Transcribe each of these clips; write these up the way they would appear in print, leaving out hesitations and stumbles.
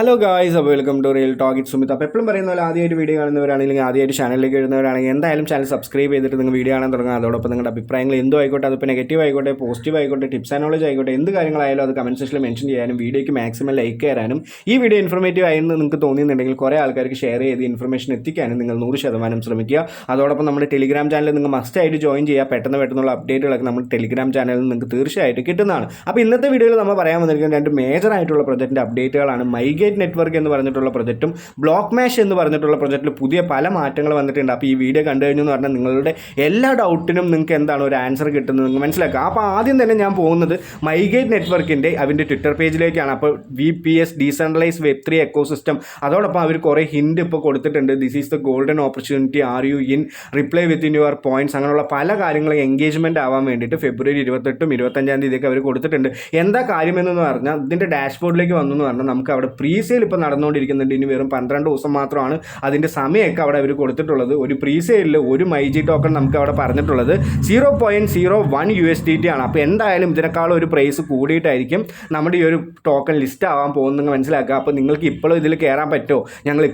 Hello guys, അപ്പോൾ welcome to real talk. It Sumit. അപ്പോൾ എപ്പോഴും പറയുന്ന പോലെ ആദ്യമായിട്ട് വീഡിയോ കാണുന്നവരാണെങ്കിൽ ആദ്യമായിട്ട് ചാനലിലേക്ക് വരുന്നവരാണെങ്കിൽ എന്തായാലും ചാനൽ സബ്സ്ക്രൈബ് ചെയ്തിട്ട് നിങ്ങൾ വീഡിയോ കാണാൻ തുടങ്ങുക. അതോടൊപ്പം നിങ്ങളുടെ അഭിപ്രായങ്ങൾ എന്തോ ആയിക്കോട്ടെ, അതിപ്പോൾ നെഗറ്റീവ് ആയിക്കോട്ടെ, പോസിറ്റീവ് ആയിക്കോട്ടെ, ടിപ്സ് ആൻഡ് നോളജ് ആയിക്കോട്ടെ, എന്ത് കാര്യങ്ങളായാലും അത് കമൻറ്റ് സെക്ഷനിൽ മെൻഷൻ ചെയ്യാനും വീഡിയോയ്ക്ക് മാക്സിമം ലൈക്ക് തരാനും ഈ വീഡിയോ ഇൻഫോർമേറ്റീവ് ആയെന്ന് നിങ്ങൾക്ക് തോന്നിയിട്ടുണ്ടെങ്കിൽ കുറേ ആൾക്കാർക്ക് ഷെയർ ചെയ്ത് ഇൻഫർമേഷൻ എത്തിക്കാനും നിങ്ങൾ 100% ശ്രമിക്കുക. അതോടൊപ്പം നമ്മുടെ ടെലിഗ്രാം ചാനൽ നിങ്ങൾ മസ്റ്റായിട്ട് ജോയിൻ ചെയ്യുക. പെട്ടെന്നുള്ള അപ്ഡേറ്റുകളൊക്കെ നമ്മൾ ടെലിഗ്രാം ചാനലിൽ നിങ്ങൾക്ക് തീർച്ചയായിട്ടും കിട്ടുന്നതാണ്. അപ്പോൾ ഇന്നത്തെ വീഡിയോയിൽ നമ്മൾ പറയാൻ വന്നിരിക്കുന്ന രണ്ട് മേജർ ആയിട്ടുള്ള പ്രൊജക്റ്റിൻ്റെ അപ്ഡേറ്റുകളാണ്. മൈഗേറ്റ് നെറ്റ്വർക്ക് എന്ന് പറഞ്ഞിട്ടുള്ള പ്രൊജക്റ്റും ബ്ലോക്ക് മാഷ് എന്ന് പറഞ്ഞിട്ടുള്ള പ്രൊജക്റ്റിൽ പുതിയ പല മാറ്റങ്ങൾ വന്നിട്ടുണ്ട്. അപ്പോൾ ഈ വീഡിയോ കണ്ടു കഴിഞ്ഞു എന്ന് പറഞ്ഞാൽ നിങ്ങളുടെ എല്ലാ ഡൗട്ടിനും നിങ്ങൾക്ക് എന്താണ് ഒരു ആൻസർ കിട്ടുന്നത് നിങ്ങൾക്ക് മനസ്സിലാക്കുക. അപ്പോൾ ആദ്യം തന്നെ ഞാൻ പോകുന്നത് മൈഗേറ്റ് നെറ്റ്വർക്കിൻ്റെ അതിൻ്റെ ട്വിറ്റർ പേജിലേക്കാണ്. അപ്പോൾ VPS ഡീസെൻട്രലൈസ് Web3 എക്കോസിസ്റ്റം, അതോടൊപ്പം അവർ കുറേ ഹിൻഡ് ഇപ്പോൾ കൊടുത്തിട്ടുണ്ട്. This is the golden opportunity, are you in, reply within your points, അങ്ങനെയുള്ള പല കാര്യങ്ങളും എൻഗേജ്മെൻറ്റ് ആവാൻ വേണ്ടിയിട്ട് ഫെബ്രുവരി 28 25 അവർ കൊടുത്തിട്ടുണ്ട്. എന്താ കാര്യമെന്ന് പറഞ്ഞാൽ ഇതിൻ്റെ ഡാഷ്ബോർഡിലേക്ക് വന്നു എന്ന് പറഞ്ഞാൽ നമുക്ക് അവിടെ പ്രീ സെയിൽ ഇപ്പോൾ നടന്നുകൊണ്ടിരിക്കുന്നുണ്ട്. ഇനി വെറും 12 ദിവസം മാത്രമാണ് അതിൻ്റെ സമയമൊക്കെ അവിടെ അവർ കൊടുത്തിട്ടുള്ളത്. ഒരു പ്രീ സെയിലിൽ ഒരു മൈജി ടോക്കൺ നമുക്ക് അവിടെ പറഞ്ഞിട്ടുള്ളത് 0.01 USDT ആണ്. അപ്പോൾ എന്തായാലും ഇതിനേക്കാളും ഒരു പ്രൈസ് കൂടിയിട്ടായിരിക്കും നമ്മുടെ ഈ ഒരു ടോക്കൺ ലിസ്റ്റ് ആവാൻ പോകുന്നത് മനസ്സിലാക്കുക. അപ്പോൾ നിങ്ങൾക്ക് ഇപ്പോഴും ഇതിൽ കയറാൻ പറ്റുമോ, ഞങ്ങൾ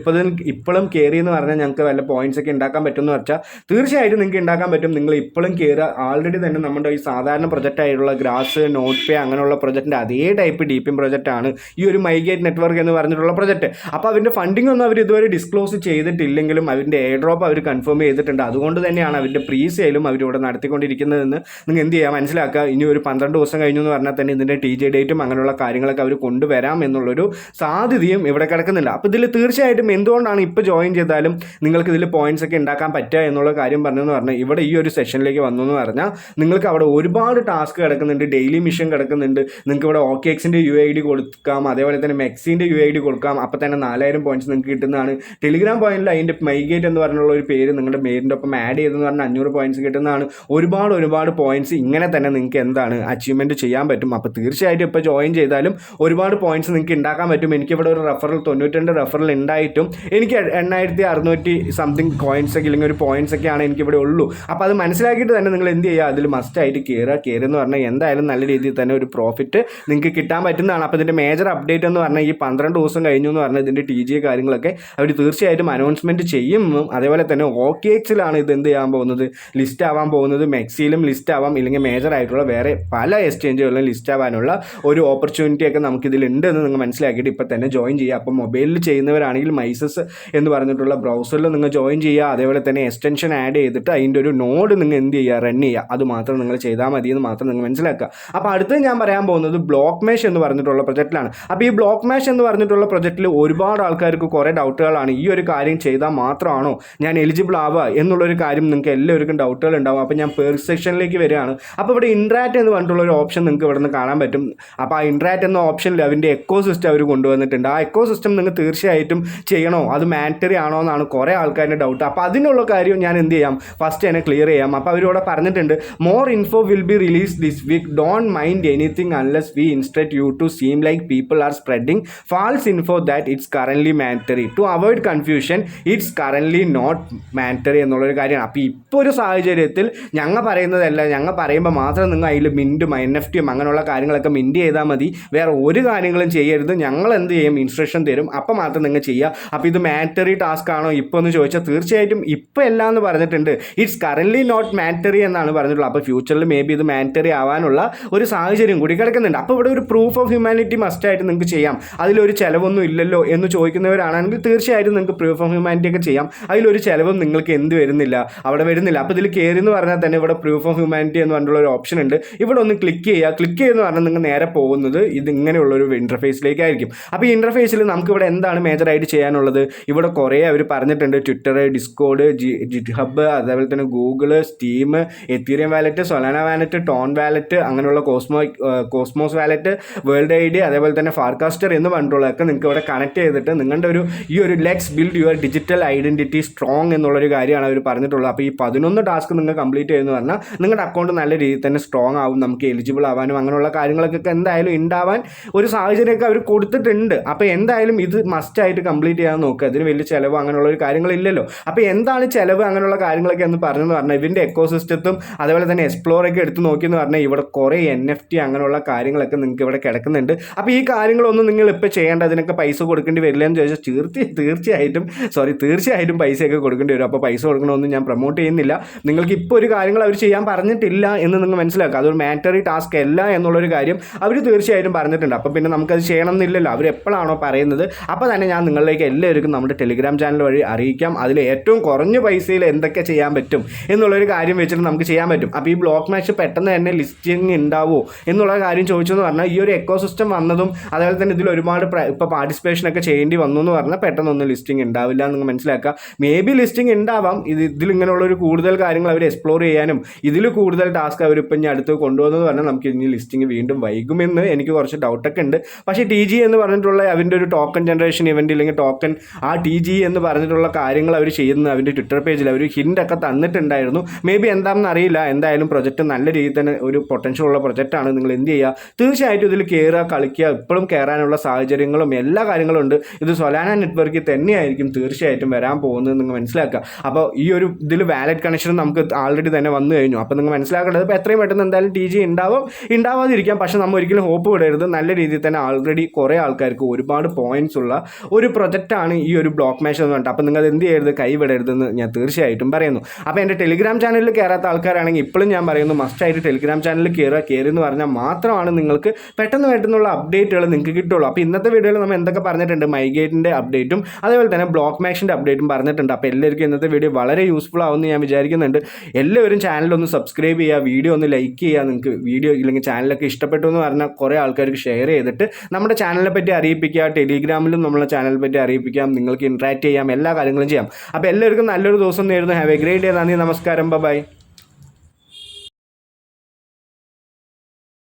ഇപ്പോഴും കയറി എന്ന് പറഞ്ഞാൽ ഞങ്ങൾക്ക് വല്ല പോയിന്റ്സ് ഒക്കെ ഉണ്ടാക്കാൻ പറ്റുമെന്ന് വെച്ചാൽ തീർച്ചയായിട്ടും നിങ്ങൾക്ക് ഉണ്ടാക്കാൻ പറ്റും. നിങ്ങൾ ഇപ്പോഴും കയറുക. ആൾറെഡി തന്നെ നമ്മുടെ ഈ സാധാരണ പ്രൊജക്റ്റ് ആയിട്ടുള്ള ഗ്രാസ്, നോട്ട് പേ അങ്ങനെയുള്ള പ്രൊജക്റ്റിൻ്റെ അതേ ടൈപ്പ് ഡീപ്പിംഗ് പ്രൊജക്റ്റാണ് ഈ ഒരു മൈഗേറ്റ് നെറ്റ്വർക്ക് എന്ന് പറഞ്ഞിട്ടുള്ള പ്രൊജക്റ്റ്. അപ്പോൾ അതിൻ്റെ ഫണ്ടിങ് ഒന്നും അവർ ഇതുവരെ ഡിസ്ക്ലോസ് ചെയ്തിട്ടില്ലെങ്കിലും അതിൻ്റെ എയർ ഡ്രോപ്പ് അവർ കൺഫേം ചെയ്തിട്ടുണ്ട്. അതുകൊണ്ട് തന്നെയാണ് അവരുടെ പ്രീ സെയിലും അവരിവിടെ നടത്തിക്കൊണ്ടിരിക്കുന്നതെന്ന് നിങ്ങൾ എന്ത് ചെയ്യുക മനസ്സിലാക്കുക. ഇനി ഒരു 12 ദിവസം കഴിഞ്ഞു എന്ന് പറഞ്ഞാൽ തന്നെ ഇതിൻ്റെ TJ ഡേറ്റും അങ്ങനെയുള്ള കാര്യങ്ങളൊക്കെ അവർ കൊണ്ടുവരാം എന്നുള്ളൊരു സാധ്യതയും ഇവിടെ കിടക്കുന്നില്ല. അപ്പോൾ ഇതിൽ തീർച്ചയായിട്ടും എന്തുകൊണ്ടാണ് ഇപ്പോൾ ജോയിൻ ചെയ്താലും നിങ്ങൾക്ക് ഇതിൽ പോയിന്റ്സ് ഒക്കെ ഉണ്ടാക്കാൻ പറ്റുക എന്നുള്ള കാര്യം പറഞ്ഞെന്ന് പറഞ്ഞാൽ ഇവിടെ ഈ ഒരു സെഷനിലേക്ക് വന്നു എന്ന് പറഞ്ഞാൽ നിങ്ങൾക്ക് അവിടെ ഒരുപാട് ടാസ്ക് കിടക്കുന്നുണ്ട്, ഡെയിലി മിഷൻ കിടക്കുന്നുണ്ട്. നിങ്ങൾക്ക് ഇവിടെ OKXൻ്റെ UID കൊടുക്കാം, അതേപോലെ തന്നെ മെക്സിൻ്റെ UID കൊടുക്കാം. അപ്പോൾ തന്നെ 4000 പോയിന്റ്സ് നിങ്ങൾക്ക് കിട്ടുന്നതാണ്. ടെലിഗ്രാം പോയിന്റിൽ അതിൻ്റെ മൈഗേറ്റ് എന്ന് പറഞ്ഞുള്ള ഒരു പേര് നിങ്ങളുടെ പേരിൻ്റെ ഒപ്പം ആഡ് ചെയ്തെന്ന് പറഞ്ഞാൽ 500 പോയിന്റ്സ് കിട്ടുന്നതാണ്. ഒരുപാട് പോയിന്റ്സ് ഇങ്ങനെ തന്നെ നിങ്ങൾക്ക് എന്താണ് അച്ചീവ്മെൻറ്റ് ചെയ്യാൻ പറ്റും. അപ്പോൾ തീർച്ചയായിട്ടും ഇപ്പോൾ ജോയിൻ ചെയ്താലും ഒരുപാട് പോയിന്റ്സ് നിങ്ങൾക്ക് ഉണ്ടാക്കാൻ പറ്റും. എനിക്കിവിടെ ഒരു റെഫറൽ 92 റെഫറൽ ഉണ്ടായിട്ടും എനിക്ക് 8600 സംതിങ് കോയിൻസ് ഒക്കെ അല്ലെങ്കിൽ ഒരു പോയിന്റ്സ് ഒക്കെയാണ് എനിക്കിവിടെ ഉള്ളൂ. അപ്പോൾ അത് മനസ്സിലാക്കിയിട്ട് തന്നെ നിങ്ങൾ എന്ത് ചെയ്യുക, അതിൽ മസ്റ്റായിട്ട് കയറുമെന്ന് പറഞ്ഞാൽ എന്തായാലും നല്ല രീതിയിൽ തന്നെ ഒരു പ്രോഫിറ്റ് നിങ്ങൾക്ക് കിട്ടാൻ പറ്റുന്നതാണ്. അപ്പോൾ ഇതിൻ്റെ മേജർ അപ്ഡേറ്റ് എന്ന് പറഞ്ഞാൽ ഈ 12 ദിവസം കഴിഞ്ഞു എന്ന് പറഞ്ഞാൽ ഇതിൻ്റെ TJ കാര്യങ്ങളൊക്കെ അവർ തീർച്ചയായിട്ടും അനൗൺസ്മെൻറ്റ് ചെയ്യും. അതേപോലെ തന്നെ OKXലാണ് ഇത് എന്ത് ചെയ്യാൻ പോകുന്നത്, ലിസ്റ്റ് ആവാൻ പോകുന്നത്. മെക്സിയിലും ലിസ്റ്റ് ആവാം, ഇല്ലെങ്കിൽ മേജർ ആയിട്ടുള്ള വേറെ പല എക്സ്ചേഞ്ചുകളിലും ലിസ്റ്റ് ആവാനുള്ള ഒരു ഓപ്പർച്യൂണിറ്റിയൊക്കെ നമുക്കിതിലുണ്ട് എന്ന് നിങ്ങൾ മനസ്സിലാക്കിയിട്ട് ഇപ്പോൾ തന്നെ ജോയിൻ ചെയ്യുക. അപ്പോൾ മൊബൈലിൽ ചെയ്യുന്നവരാണെങ്കിൽ മൈസസ് എന്ന് പറഞ്ഞിട്ടുള്ള ബ്രൗസറിൽ നിങ്ങൾ ജോയിൻ ചെയ്യുക. അതേപോലെ തന്നെ എക്സ്റ്റൻഷൻ ആഡ് ചെയ്തിട്ട് അതിൻ്റെ ഒരു നോഡ് നിങ്ങൾ എന്ത് ചെയ്യുക, റൺ ചെയ്യുക. അത് മാത്രം നിങ്ങൾ ചെയ്താൽ മതി എന്ന് മാത്രം നിങ്ങൾ മനസ്സിലാക്കുക. അപ്പോൾ അടുത്ത് ഞാൻ പറയാൻ പോകുന്നത് ബ്ലോക്ക് മാഷ് എന്ന് പറഞ്ഞിട്ടുള്ള പ്രൊജക്റ്റിലാണ്. അപ്പോൾ ഈ ബ്ലോക്ക് മാഷ് എന്ന് പറഞ്ഞിട്ടുള്ള പ്രൊജക്റ്റിൽ ഒരുപാട് ആൾക്കാർക്ക് കുറേ ഡൗട്ടുകളാണ്. ഈ ഒരു കാര്യം ചെയ്താൽ മാത്രമാണോ ഞാൻ എലിജിബിൾ ആവുക എന്നുള്ളൊരു കാര്യം നിങ്ങൾക്ക് എല്ലാവർക്കും ഡൗട്ടുകൾ ഉണ്ടാവും. അപ്പോൾ ഞാൻ പേർ സെക്ഷനിലേക്ക് വരികയാണ്. അപ്പോൾ ഇവിടെ ഇൻട്രാറ്റ് എന്ന് പറഞ്ഞിട്ടുള്ള ഒരു ഓപ്ഷൻ നിങ്ങൾക്ക് ഇവിടെ നിന്ന് കാണാൻ പറ്റും. അപ്പോൾ ആ ഇൻട്രാറ്റ് എന്ന ഓപ്ഷനിൽ അതിൻ്റെ എക്കോ സിസ്റ്റം അവർ കൊണ്ടുവന്നിട്ടുണ്ട്. ആ എക്കോ സിസ്റ്റം നിങ്ങൾ തീർച്ചയായിട്ടും ചെയ്യണോ, അത് മാൻഡറ്ററി ആണോ എന്നാണ് കുറേ ആൾക്കാരുടെ ഡൗട്ട്. അപ്പോൾ അതിനുള്ള കാര്യം ഞാൻ എന്ത് ചെയ്യാം, ഫസ്റ്റ് തന്നെ ക്ലിയർ ചെയ്യാം. അപ്പോൾ അവരിവിടെ പറഞ്ഞിട്ടുണ്ട്, more info will be release this week, don't mind anything unless we instruct you to seem like people are spreading false info that it's currently mandatory to avoid confusion it's currently not mandatory എന്നുള്ളൊരു കാര്യമാണ്. അപ്പോൾ ഇപ്പോൾ ഒരു സാഹചര്യത്തിൽ ഞങ്ങൾ പറയുന്നതല്ല, ഞങ്ങൾ പറയുമ്പോൾ മാത്രം നിങ്ങൾ അതിൽ മിൻറ്റും NFT അങ്ങനെയുള്ള കാര്യങ്ങളൊക്കെ മിൻറ്റ് ചെയ്താൽ മതി, വേറെ ഒരു കാര്യങ്ങളും ചെയ്യരുത്. ഞങ്ങൾ എന്ത് ചെയ്യും, ഇൻസ്ട്രക്ഷൻ തരും, അപ്പോൾ മാത്രം നിങ്ങൾ ചെയ്യുക. അപ്പോൾ ഇത് മാൻഡറ്ററി ടാസ്ക് ആണോ ഇപ്പോൾ എന്ന് ചോദിച്ചാൽ തീർച്ചയായിട്ടും ഇപ്പോൾ അല്ല എന്ന് പറഞ്ഞിട്ടുണ്ട്. ഇറ്റ്സ് കറൻ്റ്ലി നോട്ട് മാൻഡറ്ററി എന്നാണ് പറഞ്ഞിട്ടുള്ളത്. അപ്പോൾ ഫ്യൂച്ചറിൽ മേ ബി ഇത് മാൻഡറ്ററി ആവാനുള്ള ഒരു സാഹചര്യം കൂടി കിടക്കുന്നുണ്ട്. അപ്പോൾ ഇവിടെ ഒരു പ്രൂഫ് ഓഫ് ഹ്യൂമാനിറ്റി മസ്റ്റായിട്ട് നിങ്ങൾക്ക് ചെയ്യാം. അതിലൊരു ചിലവൊന്നും ഇല്ലല്ലോ എന്ന് ചോദിക്കുന്നവരാണെങ്കിൽ തീർച്ചയായിട്ടും നിങ്ങൾക്ക് പ്രൂഫ് ഓഫ് ഹ്യൂമാനിറ്റി ഒക്കെ ചെയ്യാം. അതിലൊരു ചിലവും നിങ്ങൾക്ക് വരുന്നില്ല, അവിടെ വരുന്നില്ല. അപ്പോൾ ഇതിൽ കയറി എന്ന് പറഞ്ഞാൽ തന്നെ ഇവിടെ പ്രൂഫ് ഓഫ് ഹ്യൂമാനിറ്റി എന്ന് പറഞ്ഞിട്ടുള്ള ഒരു ഓപ്ഷൻ ഉണ്ട്. ഇവിടെ ഒന്ന് ക്ലിക്ക് ചെയ്യുക പറഞ്ഞാൽ നിങ്ങൾ നേരെ പോകുന്നത് ഇതിങ്ങനെയുള്ളൊരു ഇൻ്റർഫേസിലേക്കായിരിക്കും. അപ്പോൾ ഈ ഇൻ്റർഫേസിൽ നമുക്കിവിടെ എന്താണ് മേജറായിട്ട് ചെയ്യാനുള്ളത്, ഇവിടെ കുറേ അവർ പറഞ്ഞിട്ടുണ്ട്. ട്വിറ്റർ, ഡിസ്കോഡ്, GitHub, അതേപോലെ തന്നെ Google, Steam, Ethereum wallet, Solana wallet, Ton wallet, അങ്ങനെയുള്ള കോസ്മോസ് വാലറ്റ്, വേൾഡ് ID, അതേപോലെ തന്നെ ഫാർകാസ്റ്റർ എന്ന് പറഞ്ഞിട്ടുള്ളതൊക്കെ നിങ്ങൾക്ക് ഇവിടെ കണക്ട് ചെയ്തിട്ട് നിങ്ങളുടെ ഈ ഒരു let's build your digital identity strong എന്നുള്ളൊരു കാര്യമാണ് അവർ പറഞ്ഞിട്ടുള്ളത്. അപ്പോൾ ഈ 11 ടാസ്ക് നിങ്ങൾ കംപ്ലീറ്റ് ചെയ്യുമെന്ന് പറഞ്ഞാൽ നിങ്ങളുടെ അക്കൗണ്ട് നല്ല രീതിയിൽ തന്നെ സ്ട്രോങ് ആവും, നമുക്ക് എലിജിബിൾ ആവാനും അങ്ങനെയുള്ള കാര്യങ്ങളൊക്കെ എന്തായാലും ഉണ്ടാവാൻ ഒരു സാഹചര്യമൊക്കെ അവർ കൊടുത്തിട്ടുണ്ട്. അപ്പോൾ എന്തായാലും ഇത് മസ്റ്റായിട്ട് കംപ്ലീറ്റ് ചെയ്യാൻ നോക്കുക. അതിന് വലിയ ചിലവ് അങ്ങനെയുള്ള ഒരു കാര്യങ്ങളില്ലല്ലോ. അപ്പോൾ എന്താണ് ചിലവ് അങ്ങനെയുള്ള കാര്യങ്ങളൊക്കെ എന്ന് പറഞ്ഞെന്ന് പറഞ്ഞാൽ ഇതിൻ്റെ എക്കോസിസ്റ്റത്തും അതേപോലെ തന്നെ എക്സ്പ്ലോറൊക്കെ എടുത്ത് നോക്കിയെന്ന് പറഞ്ഞാൽ ഇവിടെ കുറേ NFT അങ്ങനെയുള്ള കാര്യങ്ങളൊക്കെ നിങ്ങൾക്ക് ഇവിടെ കിടക്കുന്നുണ്ട്. അപ്പോൾ ഈ കാര്യങ്ങളൊന്നും നിങ്ങൾ ഇപ്പോൾ ചെയ്യണം. ചെയ്യേണ്ട, അതിനൊക്കെ പൈസ കൊടുക്കേണ്ടി വരില്ല എന്ന് ചോദിച്ചാൽ തീർച്ചയായിട്ടും പൈസയൊക്കെ കൊടുക്കേണ്ടി വരും. അപ്പോൾ പൈസ കൊടുക്കണമെന്ന് ഞാൻ പ്രൊമോട്ട് ചെയ്യുന്നില്ല. നിങ്ങൾക്ക് ഇപ്പോൾ ഒരു കാര്യങ്ങൾ അവർ ചെയ്യാൻ പറഞ്ഞിട്ടില്ല എന്ന് നിങ്ങൾ മനസ്സിലാക്കുക. അതൊരു മാൻഡറ്ററി ടാസ്ക് അല്ല എന്നുള്ളൊരു കാര്യം അവർ തീർച്ചയായിട്ടും പറഞ്ഞിട്ടുണ്ട്. അപ്പോൾ പിന്നെ നമുക്കത് ചെയ്യണം എന്നില്ലല്ലോ. അവർ എപ്പോഴാണോ പറയുന്നത് അപ്പോൾ തന്നെ ഞാൻ നിങ്ങളിലേക്ക് എല്ലാവർക്കും നമ്മുടെ ടെലിഗ്രാം ചാനൽ വഴി അറിയിക്കാം. അതിൽ ഏറ്റവും കുറഞ്ഞ പൈസയിൽ എന്തൊക്കെ ചെയ്യാൻ പറ്റും എന്നുള്ളൊരു കാര്യം വെച്ചിട്ട് നമുക്ക് ചെയ്യാൻ പറ്റും. അപ്പോൾ ഈ ബ്ലോക്ക് മാച്ച് പെട്ടെന്ന് തന്നെ ലിസ്റ്റിംഗ് ഉണ്ടാവുമോ എന്നുള്ള കാര്യം ചോദിച്ചെന്ന് പറഞ്ഞാൽ, ഈ ഒരു എക്കോസിസ്റ്റം വന്നതും അതുപോലെ തന്നെ ഇതിൽ ഒരുപാട് ഇപ്പോൾ പാർട്ടിസിപ്പേഷനൊക്കെ ചെയ്യേണ്ടി വന്നു എന്ന് പറഞ്ഞാൽ പെട്ടെന്നൊന്നും ലിസ്റ്റിംഗ് ഉണ്ടാവില്ല എന്ന് മനസ്സിലാക്കുക. മേ ബി ലിസ്റ്റിംഗ് ഉണ്ടാവാം. ഇതിലിങ്ങനെയുള്ളൊരു കൂടുതൽ കാര്യങ്ങൾ അവർ എക്സ്പ്ലോർ ചെയ്യാനും ഇതിൽ കൂടുതൽ ടാസ്ക് അവരിപ്പോൾ ഇനി അടുത്ത് കൊണ്ടുവന്നെന്ന് പറഞ്ഞാൽ നമുക്ക് ഇനി ലിസ്റ്റിംഗ് വീണ്ടും വൈകുമെന്ന് എനിക്ക് കുറച്ച് ഡൗട്ടൊക്കെ ഉണ്ട്. പക്ഷേ TG എന്ന് പറഞ്ഞിട്ടുള്ള അവൻ്റെ ഒരു ടോക്കൺ ജനറേഷൻ ഇവൻ്റ് ഇല്ലെങ്കിൽ ടോക്കൺ ആ TG എന്ന് പറഞ്ഞിട്ടുള്ള കാര്യങ്ങൾ അവർ ചെയ്യുന്നത് അവൻ്റെ ട്വിറ്റർ പേജിൽ അവർ ഹിൻ്റൊക്കെ തന്നിട്ടുണ്ടായിരുന്നു. മേ ബി എന്താണെന്ന് അറിയില്ല. എന്തായാലും പ്രൊജക്റ്റ് നല്ല രീതിയിൽ തന്നെ ഒരു പൊട്ടൻഷ്യൽ ഉള്ള പ്രൊജക്റ്റാണ്. നിങ്ങൾ എന്ത് ചെയ്യുക, തീർച്ചയായിട്ടും ഇതിൽ കയറുക, കളിക്കുക. ഇപ്പോഴും കയറാനുള്ള സാഹചര്യങ്ങളും എല്ലാ കാര്യങ്ങളും ഉണ്ട്. ഇത് സൊലാന നെറ്റ്വർക്കിൽ തന്നെയായിരിക്കും തീർച്ചയായിട്ടും വരാൻ പോകുന്നത് നിങ്ങൾ മനസ്സിലാക്കുക. അപ്പോൾ ഈ ഒരു ഇതിൽ വാലറ്റ് കണക്ഷൻ നമുക്ക് ആൾറെഡി തന്നെ വന്നു കഴിഞ്ഞു. അപ്പോൾ നിങ്ങൾ മനസ്സിലാക്കേണ്ടത് ഇപ്പോൾ എത്രയും പെട്ടെന്ന് എന്തായാലും TG ഉണ്ടാവാതിരിക്കാം. പക്ഷേ നമ്മൾ ഒരിക്കലും ഹോപ്പ് വിടരുത്. നല്ല രീതിയിൽ തന്നെ ആൾറെഡി കുറേ ആൾക്കാർക്ക് ഒരുപാട് പോയിന്റ്സ് ഉള്ള ഒരു പ്രൊജക്റ്റാണ് ഈ ഒരു ബ്ലോക്ക് മാച്ച് എന്ന് പറഞ്ഞിട്ട്. അപ്പോൾ നിങ്ങൾ എന്ത് ചെയ്യരുത്, കൈവിടരുതെന്ന് ഞാൻ തീർച്ചയായിട്ടും പറയുന്നു. അപ്പോൾ എൻ്റെ ടെലിഗ്രാം ചാനലിൽ കയറാത്ത ആൾക്കാരാണെങ്കിൽ ഇപ്പോഴും ഞാൻ പറയുന്നു, മസ്റ്റായിട്ട് ടെലിഗ്രാം ചാനലിൽ കയറി എന്ന് പറഞ്ഞാൽ മാത്രമാണ് നിങ്ങൾക്ക് പെട്ടെന്നുള്ള അപ്ഡേറ്റുകൾ നിങ്ങൾക്ക് കിട്ടുള്ളൂ. അപ്പോൾ ഇന്നത്തെ വീഡിയോയിൽ നമ്മൾ എന്തൊക്കെ പറഞ്ഞിട്ടുണ്ട്, മൈഗേറ്റിൻ്റെ അപ്ഡേറ്റും അതേപോലെ തന്നെ ബ്ലോക്ക് മാച്ചിൻ്റെ അപ്ഡേറ്റും പറഞ്ഞിട്ടുണ്ട്. അപ്പോൾ എല്ലാവർക്കും ഇന്നത്തെ വീഡിയോ വളരെ യൂസ്ഫുൾ ആവുമെന്ന് ഞാൻ വിചാരിക്കുന്നുണ്ട്. എല്ലാവരും ചാനലൊന്ന് സബ്സ്ക്രൈബ് ചെയ്യുക, വീഡിയോ ഒന്ന് ലൈക്ക് ചെയ്യുക. നിങ്ങൾക്ക് വീഡിയോ ഇല്ലെങ്കിൽ ചാനലൊക്കെ ഇഷ്ടപ്പെട്ടു എന്ന് പറഞ്ഞാൽ കുറേ ആൾക്കാർക്ക് ഷെയർ ചെയ്തിട്ട് നമ്മുടെ ചാനലിനെ പറ്റി അറിയിപ്പിക്കുക. ടെലിഗ്രാമിലും നമ്മളെ ചാനലിനെ പറ്റി അറിയിപ്പിക്കാം. നിങ്ങൾക്ക് ഇൻട്രാക്ട് ചെയ്യാം, എല്ലാ കാര്യങ്ങളും ചെയ്യാം. അപ്പോൾ എല്ലാവർക്കും നല്ലൊരു ദിവസം നേരുന്നു. Have A great day. നന്ദി, നമസ്കാരം, ബൈ.